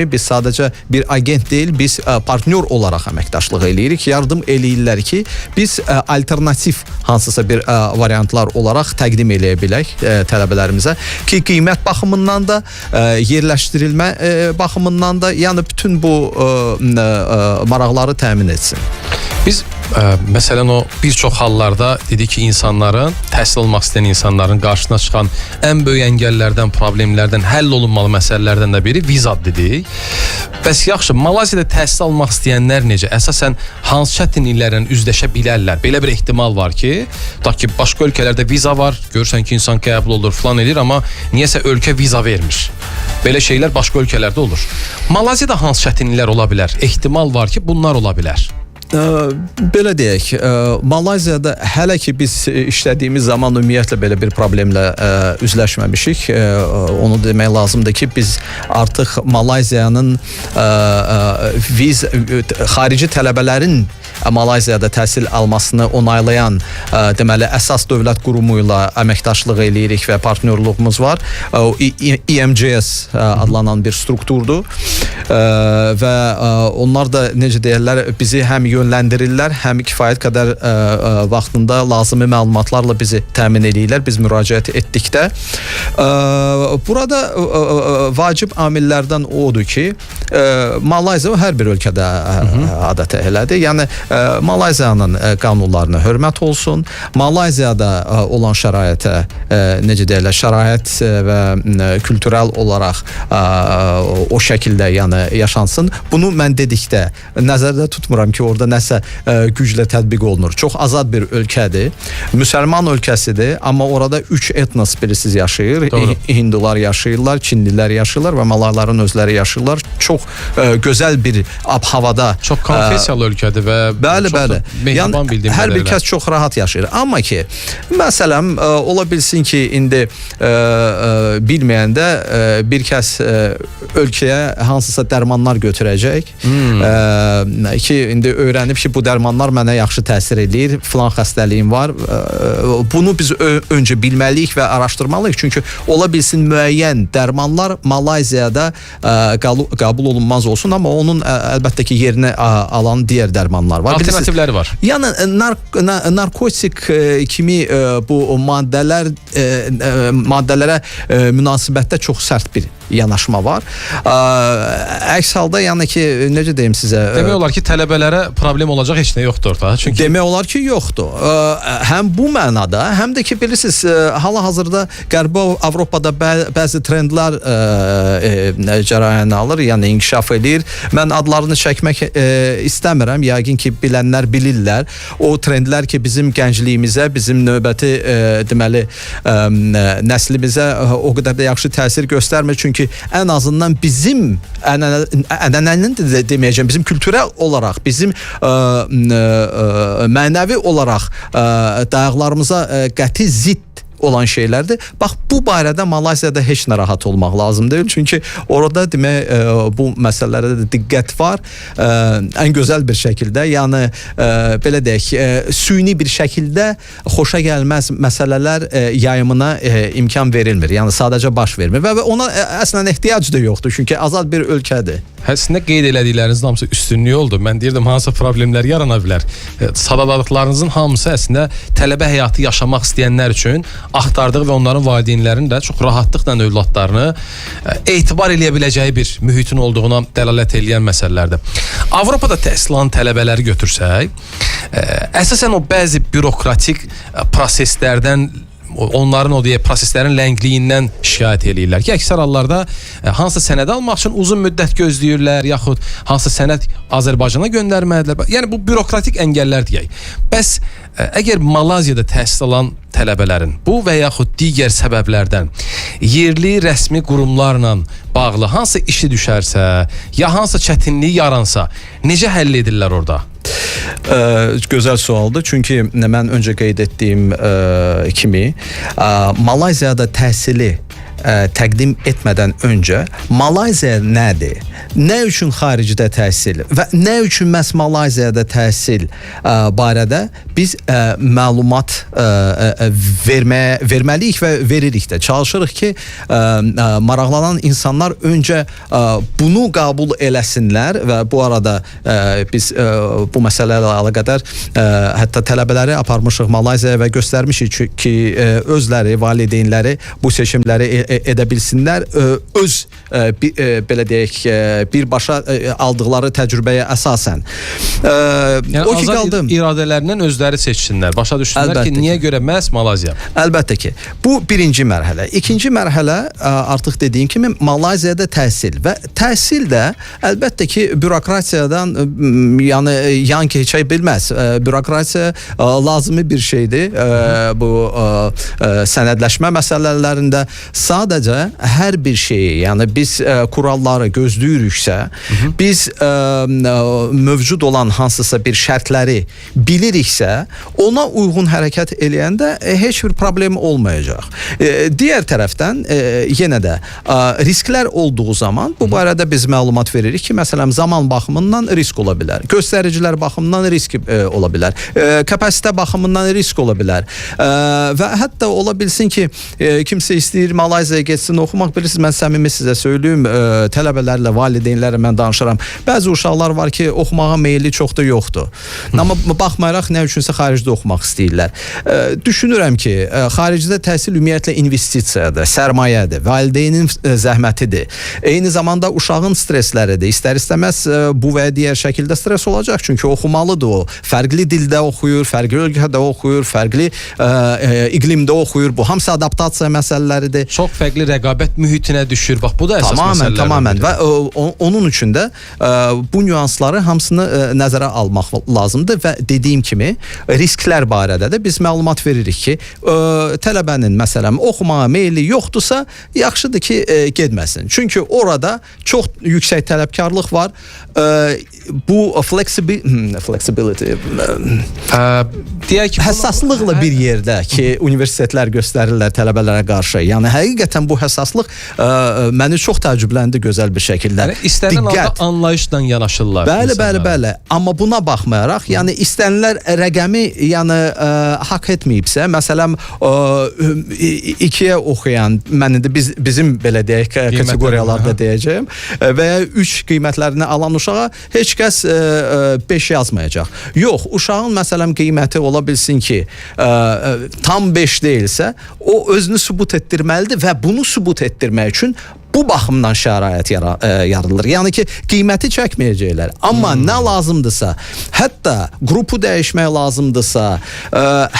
Biz sadəcə bir agent deyil, biz partnyor olaraq əməkdaşlıq eləyirik, yardım eləyirlər ki, biz alternativ hansısa bir variantlar olaraq təqdim eləyə bilək tələbələrimizə ki, qiymət baxımından da, yerləşdirilmə baxımından da, yəni bütün bu maraqları təmin etsin. Biz məsələn o bir çox hallarda dedik ki, insanların, təhsil almaq istəyən insanların qarşısına çıxan ən böyük əngəllərdən, problemlərdən, həll olunmalı məsələlərdən də biri vizadır dedik. Bəs yaxşı, Malayziyada təhsil almaq istəyənlər necə? Əsasən hansı çətinliklərlə üzləşə bilərlər? Belə bir ehtimal var ki, tutaq ki, başqa ölkələrdə viza var, görürsən ki, insan qəbul olur, falan edir, amma niyəsə ölkə viza vermir. Belə şeylər başqa ölkələrdə olur. Malayziyada hansı çətinliklər ola bilər? Ehtimal var ki, bunlar ola bilər. Belə deyək, Malayziyada hələ ki biz işlədiyimiz zaman ümumiyyətlə belə bir problemlə üzləşməmişik. Onu demək lazımdır ki, biz artıq Malayziyanın xarici tələbələrin Malayziyada təhsil almasını onaylayan deməli əsas dövlət qurumu ilə əməkdaşlıq eləyirik və partnyorluğumuz var. EMGS adlanan bir strukturdur və onlar da necə deyirlər, bizi həm yönləndirirlər, həm kifayət qədər vaxtında lazımi məlumatlarla bizi təmin edirlər, biz müraciət etdikdə. Burada vacib amillərdən odur ki, Malayziya hər bir ölkədə adətə elədir. Yəni Malayziyanın qanunlarına hörmət olsun, Malayziyada olan şəraitə, necə deyirlər, şərait və kültürel olaraq o şəkildə yəni yaşansın. Bunu mən dedikdə nəzərdə tutmuram ki, orada nəsə güclə tətbiq olunur. Çox azad bir ölkədir, müsəlman ölkəsidir, amma orada 3 etnos birisiz yaşayır. Hindular yaşayırlar, Çinlilər yaşayırlar və Malayların özləri yaşayırlar. Çox gözəl bir ab-havada. Çox konfessiyalı ölkədir və bəli. Yəni hər bir kəs çox rahat yaşayır. Amma ki, məsələn, ola bilsin ki, indi bilməyəndə bir kəs ölkəyə hansısa dərmanlar götürəcək ki, indi öyrənib ki, bu dərmanlar mənə yaxşı təsir edir, filan xəstəliyim var. Bunu biz öncə bilməliyik və araşdırmalıyıq. Çünki ola bilsin müəyyən dərmanlar Malayziyada qəbul olunmaz olsun, amma onun əlbəttə ki, yerini alan digər dərmanlar var. Alternativləri var. Yəni narkotik kimi bu maddələrə münasibətdə çox sərt bir yanaşma var. Əks halda yəni ki, necə deyim sizə? Demək olar ki, tələbələrə problem olacaq heç nə yoxdur orada. Çünki demək olar ki, yoxdur. Həm bu mənada, həm də ki, bilirsiniz, hal-hazırda Qərbi Avropada bəzi trendlər cərəyan alır, yəni inkişaf edir. Mən adlarını çəkmək istəmirəm. Yəqin ki, bilənlər bilirlər. O trendlər ki, bizim gəncliyimizə, bizim növbəti deməli nəslimizə o qədər də yaxşı təsir göstərmir. Çünki ən azından bizim ənənənin də deməyəcəm, bizim kültürel olaraq, bizim mənəvi olaraq dayaqlarımıza qəti zidd olan şeylərdir. Bax, bu barədə Malayziyada heç nə rahat olmaq lazım deyil. Çünki orada demək bu məsələlərə də diqqət var. Ən gözəl bir şəkildə, yəni belə deyək, süni bir şəkildə xoşa gəlməz məsələlər yayımına imkan verilmir. Yəni sadəcə baş vermir və ona əslən ehtiyac da yoxdur. Çünki azad bir ölkədir. Əslində qeyd elədiklərinizin hamısı üstünlüyü oldu. Mən deyirdim, hansı problemlər yarana bilər. Sadaladıqlarınızın hamısı əslində tələbə həyatı yaşamaq istəyənlər üçün axtardığı və onların valideynlərinin də çox rahatlıqla övladlarını etibar eləyə biləcəyi bir mühitin olduğuna dəlalət eləyən məsələlərdir. Avropada təhsil alan tələbələri götürsək, əsasən o bəzi bürokratik proseslərdən, onların o deyək proseslərin ləngliyindən şikayət eləyirlər ki, əksər hallarda hansısa sənəd almaq üçün uzun müddət gözləyirlər, yaxud hansısa sənəd Azərbaycana göndərməlidirlər. Yəni bu bürokratik əngəllər deyək. Bəs əgər Malayziyada təhsil alan tələbələrin bu və yaxud digər səbəblərdən yerli rəsmi qurumlarla bağlı hansı işi düşərsə, ya hansı çətinlik yaransa, necə həll edirlər orada? Gözəl sualdır. Çünki mən öncə qeyd etdiyim kimi Malayziyada təhsili təqdim etmədən öncə Malayziya nədir? Nə üçün xaricdə təhsil və nə üçün məhz Malayziyada təhsil barədə biz məlumat verməliyik və veririk də. Çalışırıq ki, maraqlanan insanlar öncə bunu qəbul eləsinlər və bu arada biz bu məsələ ilə əlaqədar hətta tələbələri aparmışıq Malayziyaya və göstərmişik ki, özləri, valideynləri bu seçimləri edə bilsinlər. Öz belə deyək, birbaşa aldıqları təcrübəyə əsasən. Yəni o ki qaldı, iradələrindən özləri seçsinlər. Başa düşsünlər ki, niyə görə məhz Malayziya? Əlbəttə ki, bu birinci mərhələ. İkinci mərhələ artıq dediyim kimi Malayziyada təhsil və təhsil də əlbəttə ki, bürokratiyadan yəni yan keçə bilməz. Bürokratiya lazımi bir şeydir. Bu sənədləşmə məsələlərində sadəcə hər bir şeyi, yəni biz kuralları gözləyiriksə, biz mövcud olan hansısa bir şərtləri biliriksə, ona uyğun hərəkət eləyəndə heç bir problem olmayacaq. Digər tərəfdən yenə də risklər olduğu zaman bu barədə biz məlumat veririk ki, məsələn, zaman baxımından risk ola bilər, göstəricilər baxımından risk ola bilər, kapasitə baxımından risk ola bilər və hətta ola bilsin ki, kimsə istəyir Malayziyaya getsin oxumaq, bilirsiniz, mən səmimi sizə söyləyim, tələbələrlə, valideynlərlə mən danışıram. Bəzi uşaqlar var ki, oxumağa meyilli çox da yoxdur. Amma baxmayaraq nə üçünsə xaricdə oxumaq istəyirlər. Düşünürəm ki, xaricdə təhsil ümumiyyətlə investisiyadır, sərmayədir, valideynin zəhmətidir. Eyni zamanda uşağın stresləridir. İstər-istəməz bu və digər şəkildə stres olacaq, çünki oxumalıdır o. Fərqli dildə oxuyur, fərqli ölkədə oxuyur, fərqli iqlimdə oxuyur. Bu hamısı adaptasiya məsələləridir. Çox fərqli rəqabət mühitinə düşür. Bax, bu da əsas məsələlərdir. Tamamən və onun üçün də bu nüansları hamısını nəzərə almaq lazımdır və dediyim kimi risklər barədə də biz məlumat veririk ki, tələbənin məsələn oxumağa meyilli yoxdursa, yaxşıdır ki, getməsin. Çünki orada çox yüksək tələbkarlıq var. Bu flexibility deyək ki, həssaslıqla bir yerdə ki, universitetlər göstərirlər tələbələrə qarşı. Yəni həqiqətən bu həssaslıq məni çox təəccübləndi gözəl bir şəkildə. Yəni istənilən halda anlayışla yanaşırlar. Bəli. Amma buna baxmayaraq, yəni istənilən rəqəmi yəni haqq etməyibsə, məsələn 2-yə oxuyan, mən indi bizim belə deyək kateqoriyalarda deyəcəyim və ya 3 qiymətlərini alan uşağa heç kəs 5 yazmayacaq. Yox, uşağın məsələn qiyməti ola bilsin ki, tam 5 deyilsə, o özünü sübut etdirməlidir və bunu sübut etdirmək üçün bu baxımdan şərait yaradılır. Yəni ki, qiyməti çəkməyəcəklər. Amma nə lazımdırsa, hətta qrupu dəyişmək lazımdırsa,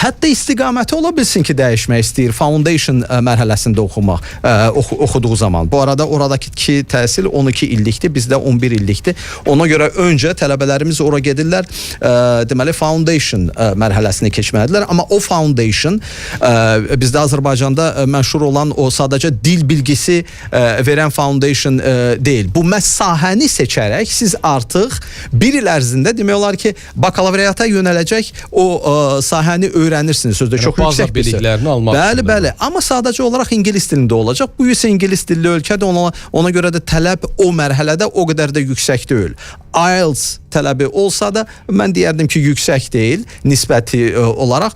hətta istiqaməti ola bilsin ki, dəyişmək istəyir. Foundation mərhələsində oxuduğu zaman. Bu arada oradakı təhsil 12 illikdir, bizdə 11 illikdir. Ona görə öncə tələbələrimiz ora gedirlər, deməli foundation mərhələsini keçməlidirlər. Amma o foundation bizdə Azərbaycanda məşhur olan o sadəcə dil bilgisi verən foundation deyil. Bu məhz sahəni seçərək siz artıq bir il ərzində demək olar ki, bakalavriyata yönələcək o sahəni öyrənirsiniz. Sözdə çox yüksək biliklərini almaq. Bəli. Amma sadəcə olaraq ingilis dilində olacaq. Bu isə ingilis dilli ölkədə, ona görə də tələb o mərhələdə o qədər də yüksək deyil. IELTS tələbi olsa da mən deyərdim ki, yüksək deyil nisbəti olaraq.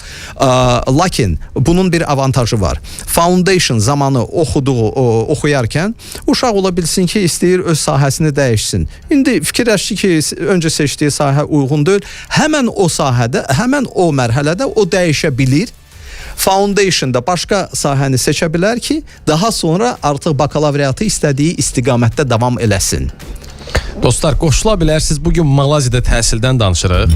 Lakin bunun bir avantajı var. Foundation zamanı oxuyarkən uşaq ola bilsin ki, istəyir öz sahəsini dəyişsin. İndi fikirləşdi ki, öncə seçdiyi sahə uyğun deyil. Həmən o sahədə, həmən o mərhələdə o dəyişə bilir. Foundation'da başqa sahəni seçə bilər ki, daha sonra artıq bakalavriyatı istədiyi istiqamətdə davam eləsin. Dostlar, qoşula bilərsiniz. Bugün Malayziyada təhsildən danışırıq.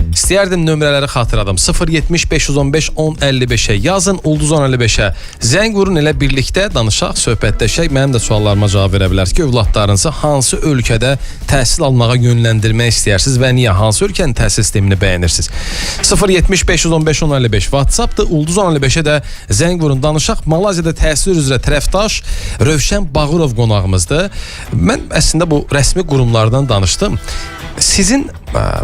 İstəyərdim nömrələri xatırladım. 070 515 1055-ə yazın, Ulduz 1055-ə zəng vurun, elə birlikdə danışaq, söhbətləşək. Mənim də suallarıma cavab verə bilərsiniz ki, övladlarınızı hansı ölkədə təhsil almağa yönləndirmək istəyirsiniz və niyə? Hansı ölkənin təhsil sistemini bəyənirsiniz? 070 515 1055 WhatsApp-dır, Ulduz 1055-ə də zəng vurun, danışaq. Malayziyada təhsil üzrə tərəfdaş Rövşən Bağırov qonağımızdır. Mən əslində bu rəsmi qurumlardan danışdım. Sizin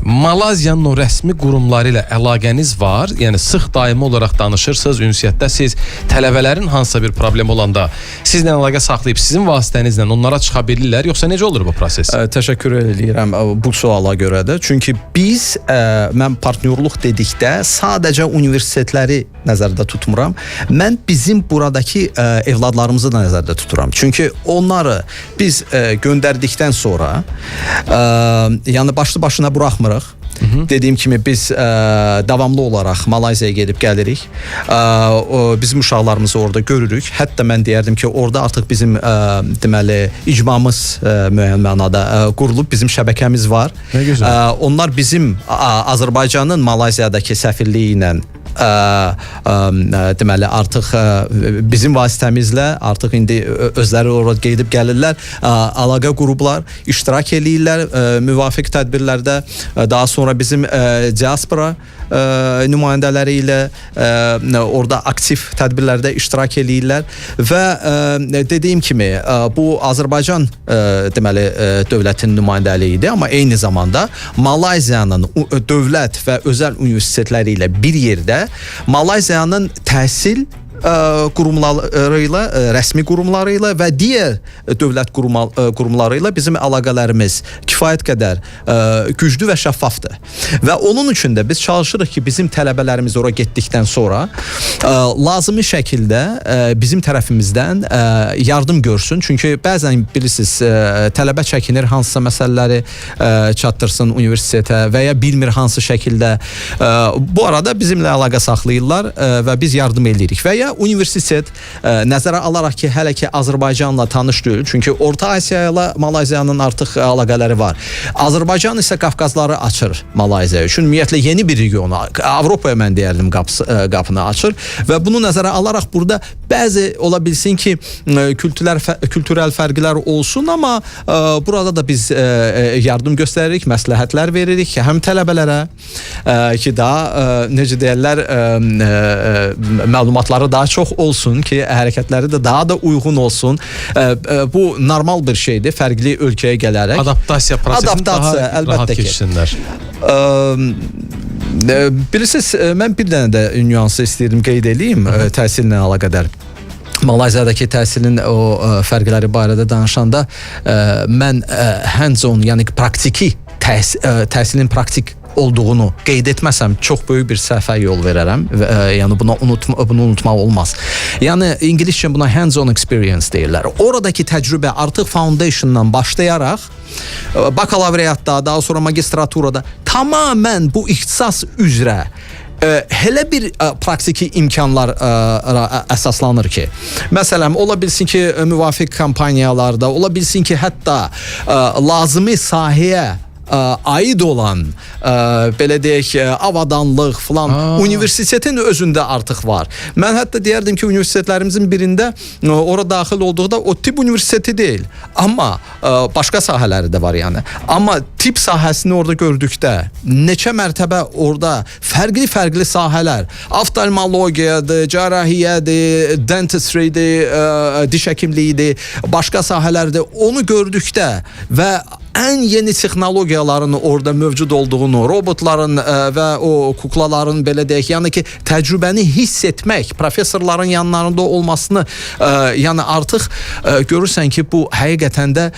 Malaziyanın o rəsmi qurumları ilə əlaqəniz var? Yəni sıx daimi olaraq danışırsınız, ünsiyyətdəsiz. Tələbələrin hansısa bir problem olanda sizlə əlaqə saxlayıb sizin vasitənizlə onlara çıxa bilirlər, yoxsa necə olur bu proses? Təşəkkür edirəm bu suala görə də. Çünki biz mən partnyorluq dedikdə sadəcə universitetləri nəzərdə tutmuram. Mən bizim buradakı evladlarımızı da nəzərdə tuturam. Çünki onları biz göndərdikdən sonra yəni başlı başına buraxmırıq. Dediyim kimi biz davamlı olaraq Malayziyaya gedib gəlirik. Bizim uşaqlarımızı orada görürük. Hətta mən deyərdim ki, orada artıq bizim deməli icmamız müəyyən mənada qurulub, bizim şəbəkəmiz var. Onlar bizim Azərbaycanın Malayziyadakı səfirliyi ilə deməli artıq bizim vasitəmizlə artıq indi özləri orada gedib gəlirlər, əlaqə qurublar, iştirak eləyirlər müvafiq tədbirlərdə. Daha sonra bizim diaspora nümayəndələri ilə orada aktiv tədbirlərdə iştirak eləyirlər və dediyim kimi bu Azərbaycan deməli dövlətin nümayəndəliyidir, amma eyni zamanda Malayziyanın dövlət və özəl universitetləri ilə bir yerdə Malayziyanın təhsil qurumları ilə, rəsmi qurumları ilə və digər dövlət qurumları ilə bizim əlaqələrimiz kifayət qədər güclü və şəffafdır. Və onun üçün də biz çalışırıq ki, bizim tələbələrimiz ora getdikdən sonra lazımi şəkildə bizim tərəfimizdən yardım görsün. Çünki bəzən bilirsiniz, tələbə çəkinir hansısa məsələləri çatdırsın universitetə və ya bilmir hansı şəkildə. Bu arada bizimlə əlaqə saxlayırlar və biz yardım edirik. Və ya universitet nəzərə alaraq ki, hələ ki Azərbaycanla tanış deyil. Çünki Orta Asiya ilə Malayziyanın artıq əlaqələri var. Azərbaycan isə Qafqazları açır Malayziya üçün. Ümumiyyətlə yeni bir regionu, Avropaya mən deyərdim qapını açır və bunu nəzərə alaraq burada bəzi ola bilsin ki, kültürel fərqlər olsun, amma burada da biz yardım göstəririk, məsləhətlər veririk həm tələbələrə ki, daha necə deyirlər, məlumatları daha çox olsun ki, hərəkətləri də daha da uyğun olsun. Bu normal bir şeydir, fərqli ölkəyə gələrək. Adaptasiya prosesini daha rahat keçsinlər. Bilirsiniz, mən bir dənə də nüansı istəyirdim qeyd edeyim təhsillə əlaqədar. Malayziyadakı təhsilin o fərqləri barədə danışanda mən hands-on, yəni praktiki təhsilin praktik olduğunu qeyd etməsəm çox böyük bir səhvə yol verərəm. Yəni bunu unutmaq olmaz. Yəni ingiliscə buna hands-on experience deyirlər. Oradakı təcrübə artıq foundationdan başlayaraq bakalavriatda, daha sonra magistraturada tamamən bu ixtisas üzrə elə bir praktiki imkanlar əsaslanır ki, məsələn, ola bilsin ki, müvafiq kampaniyalarda, ola bilsin ki, hətta lazımi sahəyə aid olan belə deyək avadanlıq falan universitetin özündə artıq var. Mən hətta deyərdim ki, universitetlərimizin birində ora daxil olduqda o tip universiteti deyil, amma başqa sahələri də var yəni. Amma tip sahəsini orada gördükdə neçə mərtəbə orada fərqli sahələr, oftalmologiyadır, cərrahiyyədir, dentistrydir, diş həkimliyidir, başqa sahələrdir. Onu gördükdə və ən yeni texnologiyaların orada mövcud olduğunu, robotların və o kuklaların belə deyək, yəni ki, təcrübəni hiss etmək, professorların yanlarında olmasını, yəni artıq görürsən ki, bu həqiqətən də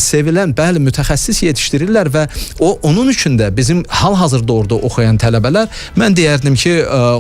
sevilən, bəli, mütəxəssis yetişdirirlər və onun üçün də bizim hal-hazırda orada oxuyan tələbələr, mən deyərdim ki,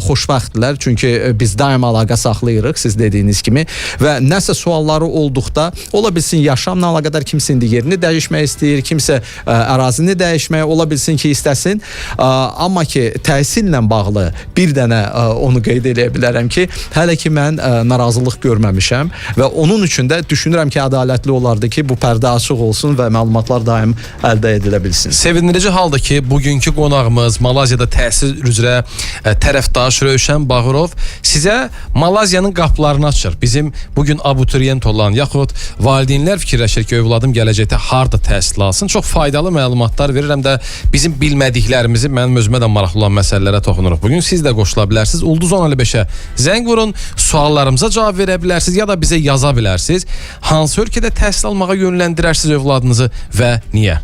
xoşbəxtdirlər, çünki biz daim əlaqə saxlayırıq, siz dediyiniz kimi və nəsə sualları olduqda, ola bilsin yaşamla əlaqədar kimsin yerini dəyişmək istəyir, kimsə ərazini dəyişmək ola bilsin ki, istəsin. Amma ki, təhsillə bağlı bir dənə onu qeyd edə bilərəm ki, hələ ki mən narazılıq görməmişəm və onun üçün də düşünürəm ki, ədalətli olardı ki, bu pərdə açıq olsun və məlumatlar daim əldə edilə bilsin. Sevindirici haldır ki, bugünkü qonağımız Malayziyada təhsil üzrə tərəfdaş Rövşən Bağırov sizə Malayziyanın qapılarını açır. Bizim bugün abituriyent olan yaxud valideynlər fikirləşir ki, övladım gələcəkdə harda təhsil alsın. Çox faydalı məlumatlar verirəm də bizim bilmədiklərimizi, mənim özümə də maraqlı olan məsələlərə toxunuruq. Bugün siz də qoşula bilərsiniz. Ulduz 1055-ə zəng vurun, suallarımıza cavab verə bilərsiniz ya da bizə yaza bilərsiniz. Hansı ölkədə təhsil almağa yönləndirərsiniz övladınızı və niyə?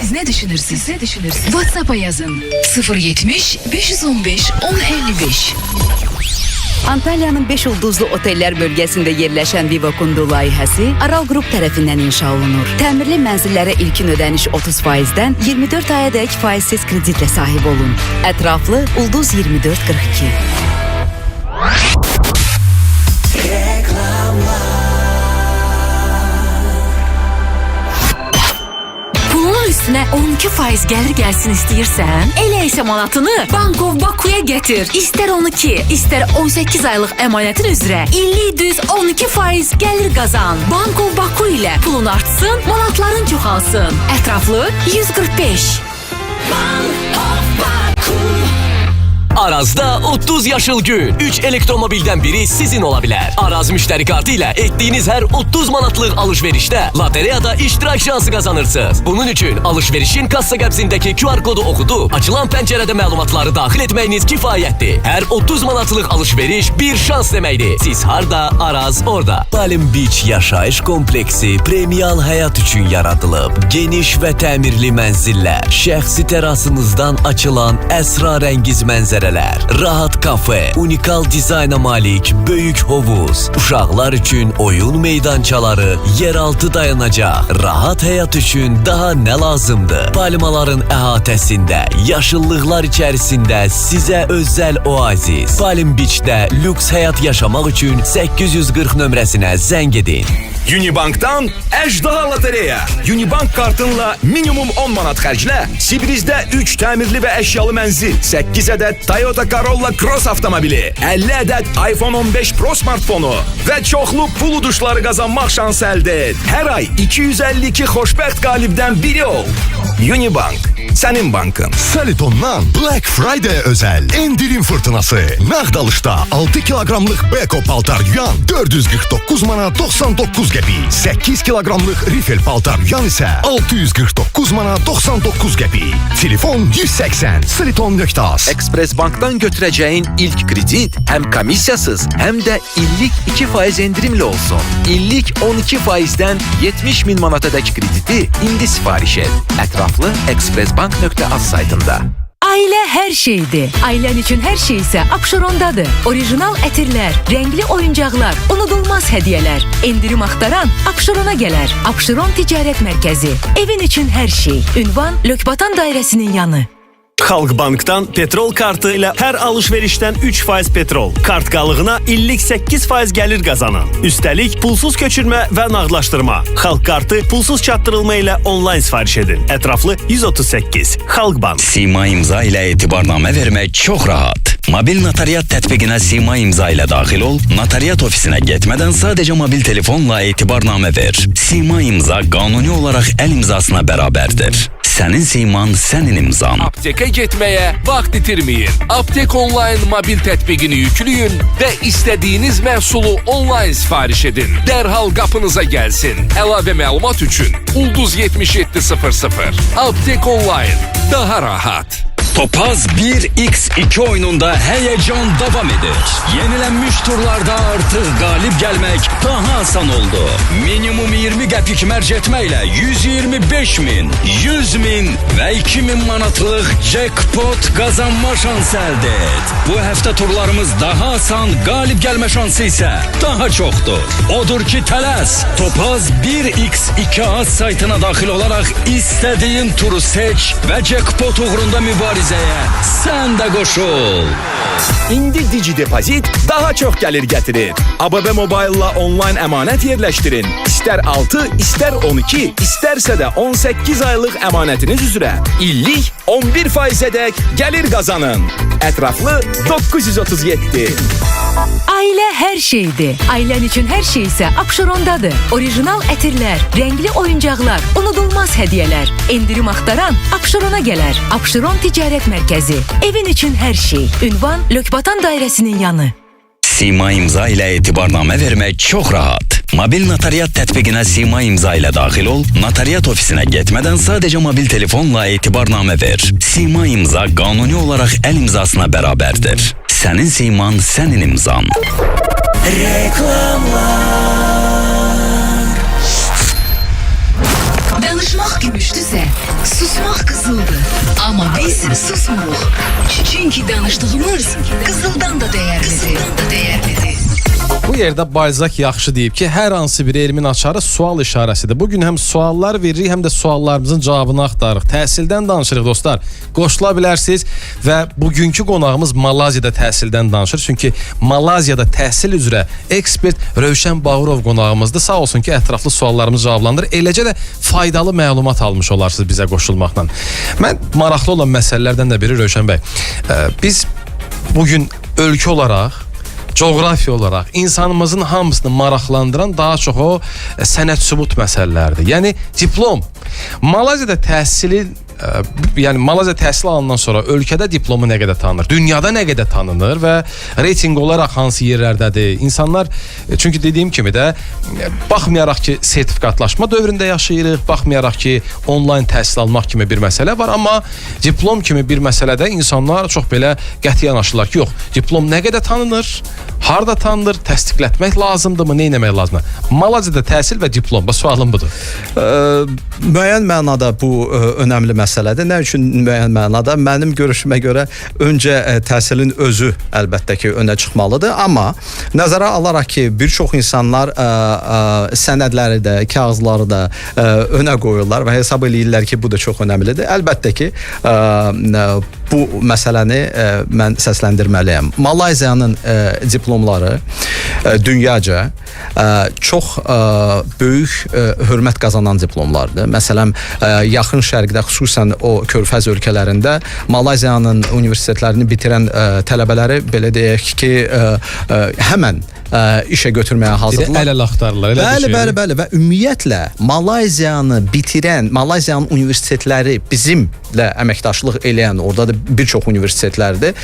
Siz ne düşünürsünüz? WhatsApp'a yazın. 070 515 1055. Antalya'nın 5 ulduzlu oteller bölgesinde yerleşen Viva Kundu layihəsi Aral Grup tərəfindən inşa olunur. Təmirli mənzillərə ilkin ödəniş 30%-dən 24 ayadək faizsiz kreditlə sahib olun. Ətraflı Ulduz 2442. Pulun üstüne 12% gelir gelsin istiyorsan, elə isə manatını Bankov Bakuya getir. İster 12, ister 18 aylık emanetin üzrə illik düz 12% gelir kazan. Bankov Baku ile pulun artsın, manatların çoxalsın. Ətraflı 145. Bankov Baku. Araz'da 30 yaşıl gün. 3 elektromobilden biri sizin olabilir. Araz müşteri kartı ile ettiğiniz her 30 manatlık alışverişte loteriyada iştirak şansı kazanırsınız. Bunun için alışverişin kassa qəbzindeki QR kodu okudu. Açılan pencerede məlumatları daxil etməyiniz kifayətdir. Her 30 manatlık alışveriş bir şans deməkdir. Siz harda, Araz orada. Palm Beach yaşayış kompleksi premial hayat üçün yaradılıb. Geniş ve təmirli mənzillər, şəxsi terasınızdan açılan əsrarəngiz mənzərələr, rahat kafe, unikal dizayna malik böyük hovuz, uşaqlar üçün oyun meydançaları, yeraltı dayanacaq, rahat həyat üçün daha nə lazımdır? Palmaların əhatəsində, yaşıllıqlar içərisində sizə özəl oazis. Palm Beach'də lüks həyat yaşamaq üçün 840 nömrəsinə zəng edin. Unibank'tan Əjdaha Lotereya. Unibank kartınla minimum 10 manat xərclə Sibrizdə 3 təmirli və əşyalı mənzil, 8 ədəd Toyota Corolla Cross avtomobili, 50 ədəd iPhone 15 Pro smartfonu və çoxlu pul uduşları qazanmaq şansı əldə et. Hər ay 252 xoşbəxt qalibdən biri ol. Unibank, sənin bankın. Saliton'dan Black Friday özel indirim fırtınası. Nağd alışda 6 kilogramlık Beko paltar yuyan 449 mana 99 qəpik. 8 kilogramlık Riffel paltar yuyan isə 649 mana 99 qəpik. Telefon 180 Saliton.az. Express Bank'tan götüreceğin ilk kredit hem komisyasız hem de illik 2% indirimli olsun. İllik 12%'den 70 bin manatadaki krediti indi sipariş et. Etraflı expressbank.az saytında. Aile her şeydi. Ailen için her şey ise Abşeron'dadır. Orijinal etirler, renkli oyuncaklar, unudulmaz hediyeler. İndirim aktaran Abşeron'a gelir. Abşeron Ticaret Merkezi. Evin için her şey. Ünvan Lökbatan Dairəsinin yanı. Xalq Bankdan petrol kartı ilə hər alışverişdən 3% petrol, kart qalığına illik 8% gəlir qazanın. Üstəlik, pulsuz köçürmə və nağdlaşdırma. Xalq kartı pulsuz çatdırılma ilə onlayn sifariş edin. Ətraflı 138. Xalq Bank. Sima imza ilə etibarnamə vermək çox rahat. Mobil notariat tətbiqinə Sima imza ilə daxil ol, notariat ofisinə getmədən sadəcə mobil telefonla etibarnamə ver. Sima imza qanuni olaraq əl imzasına bərabərdir. Sənin siman, sənin imzan. Apteka getməyə vaxt itirməyin. Aptek Online mobil tətbiqini yükləyin və istədiyiniz məhsulu onlayn sifariş edin. Dərhal qapınıza gəlsin. Əlavə məlumat üçün Ulduz 7700. Aptek Online. Daha rahat. Topaz 1x2 oyununda heyecan devam eder. Yenilenmiş turlarda artık galip gelmek daha asan oldu. Minimum 20 qəpik mərc etməklə 125 min, 100 min ve 2000 manatlık jackpot kazanma şansı elde et. Bu hafta turlarımız daha asan, galip gelme şansı ise daha çoktur. Odur ki tələs, Topaz 1x2 saytına daxil olarak istediğin turu seç ve jackpot uğrunda mübariz. Sen de koşul. İndi Digi Depozit daha çox gəlir gətirir. ABB Mobile-la onlayn əmanət yerləşdirin. İstər 6, istər 12, istərsə də 18 aylıq əmanətiniz üzrə illik 11%-ədək gəlir qazanın. Ətraflı 937. Aile her şeydi. Ailen için her şey ise Abşeron'dadır. Orijinal etirler, renkli oyuncaklar, unudulmaz hediyeler. İndirim aktaran Abşeron'a gelir. Abşeron Ticaret Merkezi. Evin için her şey. Ünvan Lökbatan Dairəsinin yanı. Sima imza ilə etibarnamə vermək çox rahat. Mobil notariat tətbiqinə Sima imza ilə daxil ol, notariat ofisinə getmədən sadəcə mobil telefonla etibarnamə ver. Sima imza qanuni olaraq əl imzasına bərabərdir. Sənin siman, sənin imzan. Reklamlar. Danışmaq gümüşdüsə, susmaq Biz susmuruq. Çünki danışdığımız qızıldan da dəyərlidir. Bu yerdə Balzac yaxşı deyib ki, hər hansı bir elmin açarı sual işarəsidir. Bugün həm suallar veririk, həm də suallarımızın cavabını axtarırıq. Təhsildən danışırıq dostlar. Qoşula bilərsiniz və bugünkü qonağımız Malayziyada təhsildən danışır. Çünki Malayziyada təhsil üzrə ekspert Rövşən Bağırov qonağımızdır. Sağ olsun ki, ətraflı suallarımızı cavablandır. Eləcə də faydalı məlumat almış olarsınız bizə qoşulmaqla. Mən maraqlı olan məsələlərdən də biri Rövşən bəy. Biz bugün ölkə olaraq, coğrafiya olaraq insanımızın hamısını maraqlandıran daha çox o sənəd sübut məsələlərdir. Yəni diplom. Malayziyada Malaiziya təhsil alandan sonra ölkədə diplomu nə qədər tanınır, dünyada nə qədər tanınır və reytinq olaraq hansı yerlərdədir? İnsanlar, çünki dediyim kimi də baxmayaraq ki, sertifikatlaşma dövründə yaşayırıq, baxmayaraq ki, onlayn təhsil almaq kimi bir məsələ var, amma diplom kimi bir məsələdə insanlar çox belə qəti yanaşırlar ki, yox, diplom nə qədər tanınır, harda tanınır, təsdiqlətmək lazımdırmı, nə etmək lazımdır? Malayziyada təhsil və diplom, bu sualım budur. Müəyyən mənada bu önəmli məsələdir. Nə üçün müəyyən mənada? Mənim görüşümə görə öncə təhsilin özü əlbəttə ki, önə çıxmalıdır, amma nəzərə alaraq ki, bir çox insanlar sənədləri də, kağızları da önə qoyurlar və hesab eləyirlər ki, bu da çox önəmlidir. Əlbəttə ki, bu məsələni mən səsləndirməliyəm. Malayziyanın diplomları dünyaca çox böyük hörmət qazanan diplomlardır. Məsələn, yaxın şərqdə, xüsusən o körfəz ölkələrində Malayziyanın universitetlərini bitirən tələbələri belə deyək ki, həmən işə götürməyə hazırdılar. Əl-əl axtarırlar. Bəli. Və ümumiyyətlə Malayziyanı bitirən, Malayziyanın universitetləri bizimlə əməkdaşlıq eləyən, orada da bir çox universitetlərdir,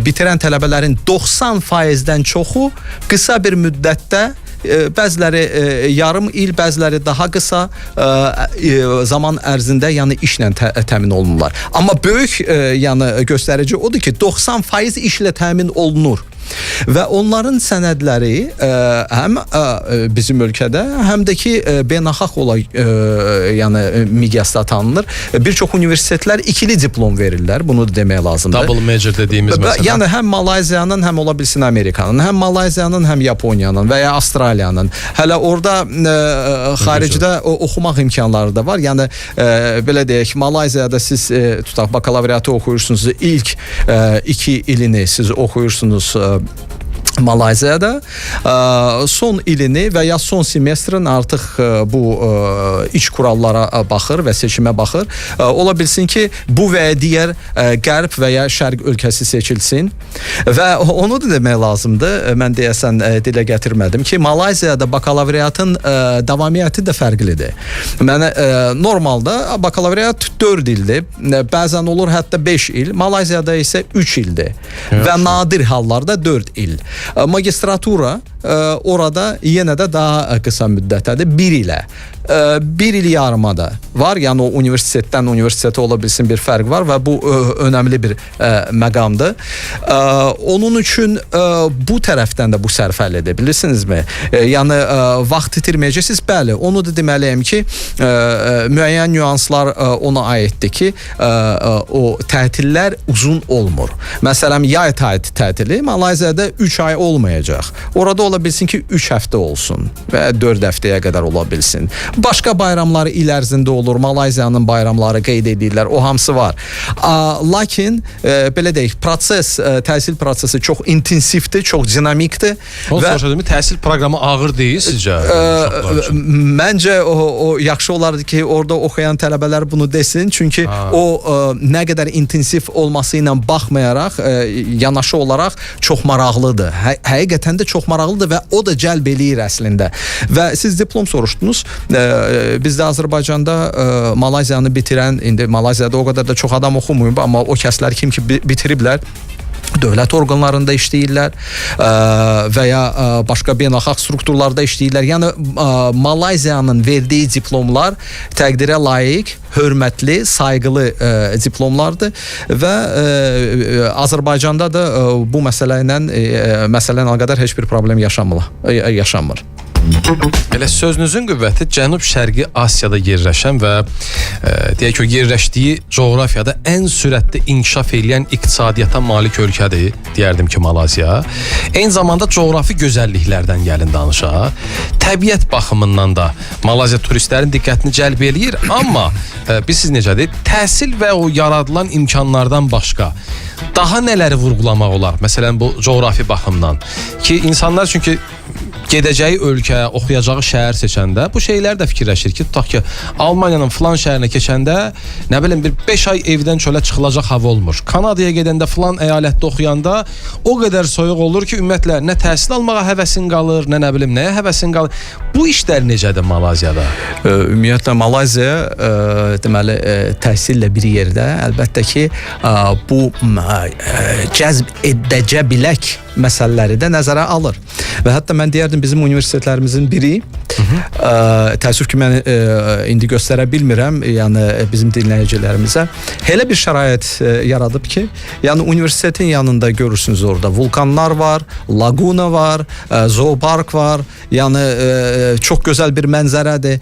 bitirən tələbələrin 90%-dən çoxu qısa bir müddətdə, bəziləri yarım il, bəziləri daha qısa zaman ərzində işlə təmin olunurlar. Amma böyük göstərici odur ki, 90% işlə təmin olunur. Və onların sənədləri həm bizim ölkədə, həm də ki beynəlxalq miqyasda tanınır. Bir çox universitetlər ikili diplom verirlər, bunu da demək lazımdır. Double major dediyimiz məsələ. Yəni həm Malayziyanın, həm ola bilsin Amerikanın, həm Malayziyanın, həm Yaponiyanın və ya Avstraliyanın. Hələ orada xaricdə oxumaq imkanları da var. Yəni belə deyək, Malayziyada siz tutaq bakalavriatı oxuyursunuz, ilk 2 ilini siz oxuyursunuz Malayziyada, son ilini və ya son semestrin artıq bu iç kurallara baxır və seçimə baxır. Ola bilsin ki, bu və ya digər qərb və ya şərq ölkəsi seçilsin və onu da demək lazımdır. Mən deyəsən dilə gətirmədim ki, Malayziyada bakalavriatın davamiyyəti də fərqlidir. Normalda bakalavriat 4 ildir, bəzən olur hətta 5 il, Malayziyada isə 3 ildir və nadir hallarda 4 il. Magistratura orada yenə də daha qısa müddətdədir, 1 ilə. 1 il yarıma da var, yəni o universitetdən universitetə ola bilsin bir fərq var və bu önəmli bir məqamdır. Onun üçün bu tərəfdən də bu sərfəlidir, bilirsinizmi? Yəni vaxt itirməyəcəksiniz, bəli, onu da deməliyəm ki, müəyyən nüanslar ona aiddir ki, o tətillər uzun olmur. Məsələn, yay tətili Malayziyada 3 ay olmayacaq. Orada ola bilsin ki, 3 həftə olsun və 4 həftəyə qədər ola bilsin. Başqa bayramları il ərzində olur, Malayziyanın bayramları qeyd edirlər, o hamısı var. Lakin, belə deyək, təhsil prosesi çox intensivdir, çox dinamikdir. Təhsil proqramı ağır deyil sizcə? Məncə o yaxşı olardı ki, orada oxuyan tələbələr bunu desin, çünki o nə qədər intensiv olması ilə baxmayaraq, yanaşı olaraq çox maraqlıdır. Həqiqətən də çox maraqlıdır və o da cəlb eləyir əslində. Və siz diplom soruşdunuz. Bizdə Azərbaycanda Malayziyanı bitirən, indi Malayziyada o qədər də çox adam oxumuyub, amma o kəslər kim ki bitiriblər, dövlət orqanlarında işləyirlər və ya başqa beynəlxalq strukturlarda işləyirlər. Yəni Malayziyanın verdiyi diplomlar təqdirə layiq, hörmətli, sayğılı diplomlardır və Azərbaycanda da bu məsələ ilə əlaqədar heç bir problem yaşanmır. Elə sözünüzün qüvvəti Cənub-Şərqi Asiyada yerləşən və deyək ki, yerləşdiyi coğrafiyada ən sürətli inkişaf edən iqtisadiyyata malik ölkədir, deyərdim ki, Malayziya. Eyni zamanda coğrafi gözəlliklərdən gəlin danışaq. Təbiət baxımından da Malayziya turistlərin diqqətini cəlb eləyir, amma bilirsiniz necədir? Təhsil və o yaradılan imkanlardan başqa daha nələri vurğulamaq olar? Məsələn, bu coğrafi baxımdan ki, insanlar çünki gedəcəyi ölkə, oxuyacağı şəhər seçəndə bu şeylər də fikirləşir ki, tutaq ki, Almaniyanın filan şəhərinə keçəndə, nə bilim, bir 5 ay evdən çölə çıxılacaq hava olmur. Kanadaya gedəndə filan əyalətdə oxuyanda o qədər soyuq olur ki, ümumiyyətlə nə təhsil almağa həvəsin qalır, nə bilim, nəyə həvəsin qalır. Bu işlər necədir Malayziyada? Ümumiyyətlə Malayziya deməli təhsillə bir yerdə, əlbəttə ki, bu cəzb edəcə bilək məsələləri də nəzərə alır. Və hətta mən deyərdim bizim universitetlərimizin biri, təəssüf ki, mən indi göstərə bilmirəm, yəni bizim dinləyicilərimizə elə bir şərait yaradıb ki, yəni universitetin yanında görürsünüz orada vulkanlar var, laguna var, zoopark var, yəni çox gözəl bir mənzərədir.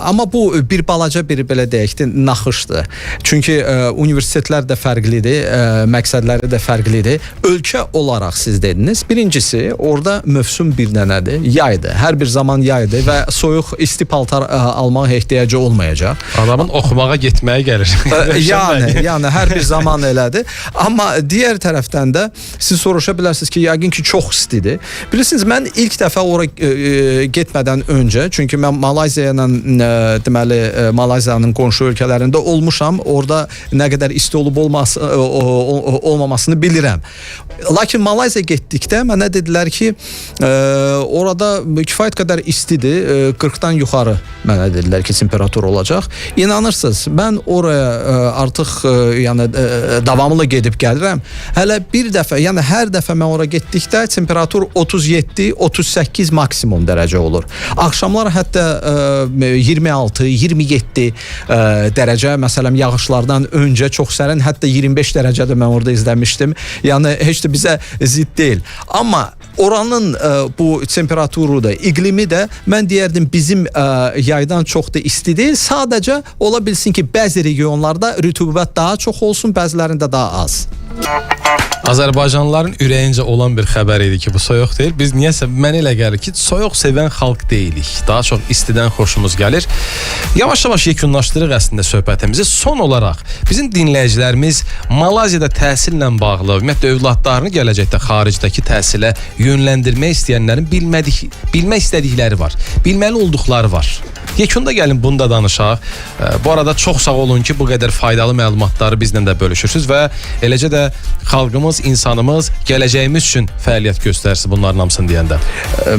Amma bu bir balaca bir belə deyək ki, naxışdır. Çünki universitetlər də fərqlidir, məqsədləri də fərqlidir. Ölkə olaraq siz dediniz. Birincisi, orada mövsüm bir dənədir, yaydır. Hər bir zaman yaydır və soyuq, isti paltar almaq ehtiyacı olmayacaq. Adamın oxumağa getməyə gəlir. yəni hər bir zaman elədir. Amma digər tərəfdən də siz soruşa bilərsiniz ki, yəqin ki, çox istidir. Bilirsiniz, mən ilk dəfə ora getmədən öncə, çünki mən deməli Malayziyanın qonşu ölkələrində olmuşam. Orada nə qədər isti olub olmamasını bilirəm. Lakin Malayziya getdikdə mənə dedilər ki, orada kifayət qədər istidir, 40-dan yuxarı mənə dedilər ki, temperatur olacaq. İnanırsınız, mən oraya artıq yəni davamlı gedib gəlirəm. Hələ bir dəfə, yəni hər dəfə mən ora getdikdə temperatur 37-38 maksimum dərəcə olur. Axşamlar hətta 26-27 dərəcə, məsələn, yağışlardan öncə çox sərin, hətta 25 dərəcədə mən orada izləmişdim. Yəni heç də bizə zidd deyil. Amma oranın bu temperaturu da, iqlimi də mən deyərdim bizim yaydan çox da isti deyil. Sadəcə ola bilsin ki, bəzi regionlarda rütubət daha çox olsun, bəzilərində daha az. Azərbaycanlıların ürəyincə olan bir xəbər idi ki, bu soyuq deyil. Biz niyəsə mənə elə gəlir ki, soyuq sevən xalq deyilik. Daha çox istidən xoşumuz gəlir. Yavaş-yavaş yekunlaşdırıq əslində söhbətimizi. Son olaraq bizim dinləyicilərimiz Malayziyada təhsillə bağlı, ümumiyyətlə övladlarını gələcəkdə xaricdəki təhsilə yönləndirmək istəyənlərin bilmək istədikləri var. Bilməli olduqları var. Yekunda gəlin bunu da danışaq. Bu arada çox sağ olun ki, bu qədər faydalı məlumatları bizlə də bölüşürsünüz və eləcə də xalqımız, insanımız gələcəyimiz üçün fəaliyyət göstərsin bunların hamısını deyəndə.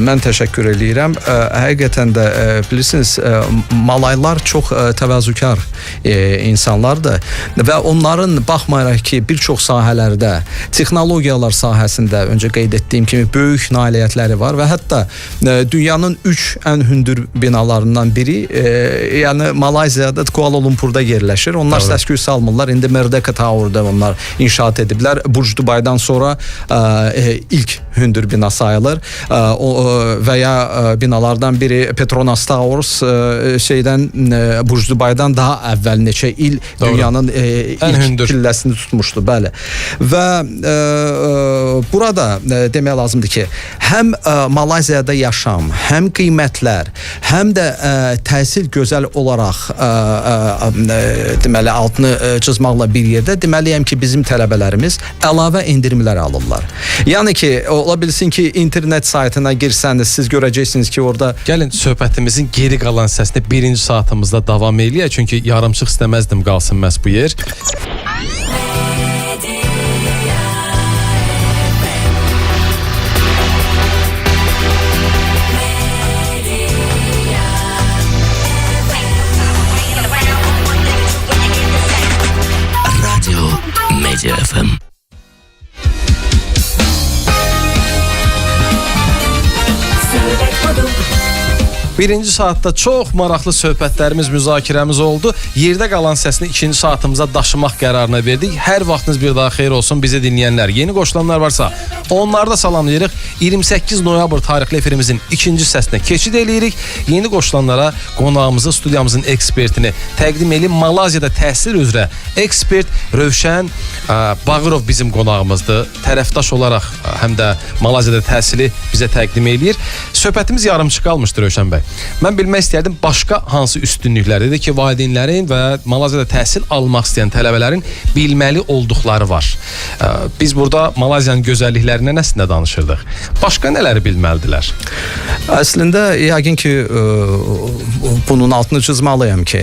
Mən təşəkkür edirəm. Həqiqətən də bilirsiniz, Malaylar çox təvazökar insanlardır və onların baxmayaraq ki, bir çox sahələrdə, texnologiyalar sahəsində öncə qeyd etdiyim kimi böyük nailiyyətləri var və hətta dünyanın 3 ən hündür binalarından biri, yəni Malayziyada, Kuala Lumpurda yerləşir. Onlar səs-küy salmırlar. İndi Merdeka Tower'da onlar inşaat ediblər. Burj Dubaydan sonra ilk hündür bina sayılır. Və ya binalardan biri Petronas Towers Burj Dubaydan daha əvvəl neçə il dünyanın ilk pilləsini tutmuşdu. Bəli. Və burada demək lazımdır ki, həm Malayziyada yaşam, həm qiymətlər, həm də təhsil gözəl olaraq deməli altını çizməklə bir yerdə deməliyəm ki, bizim tələbələrimiz əlavə endirimlər alırlar. Yəni ki, ola bilsin ki, internet saytına girsəniz, siz görəcəksiniz ki, orada... Gəlin, söhbətimizin geri qalan səsini birinci saatımızda davam eləyək, çünki yarımçıq istəməzdim qalsın məhz bu yer. Media FM. Birinci saatda çox maraqlı söhbətlərimiz, müzakirəmiz oldu. Yerdə qalan səsini ikinci saatımıza daşımaq qərarına verdik. Hər vaxtınız bir daha xeyir olsun bizi dinləyənlər. Yeni qoşulanlar varsa onları da salamlayırıq. 28 noyabr tarixli efirimizin ikinci səsinə keçid eləyirik. Yeni qoşulanlara qonağımızı, studiyamızın ekspertini təqdim edib. Malayziyada təhsil üzrə ekspert Rövşən Bağırov bizim qonağımızdır. Tərəfdaş olaraq həm də Malayziyada təhsili bizə təqdim eləyir. Söhbətimiz yarımçıq qalmışdır Rövşən bəy. Mən bilmək istərdim başqa hansı üstünlüklərdir ki, valideynlərin və Malayziyada təhsil almaq istəyən tələbələrin bilməli olduqları var. Biz burada Malayziyanın gözəlliklərindən əslində danışırdıq. Başqa nələri bilməlidirlər? Əslində yəqin ki bunun altını çizməliyəm ki,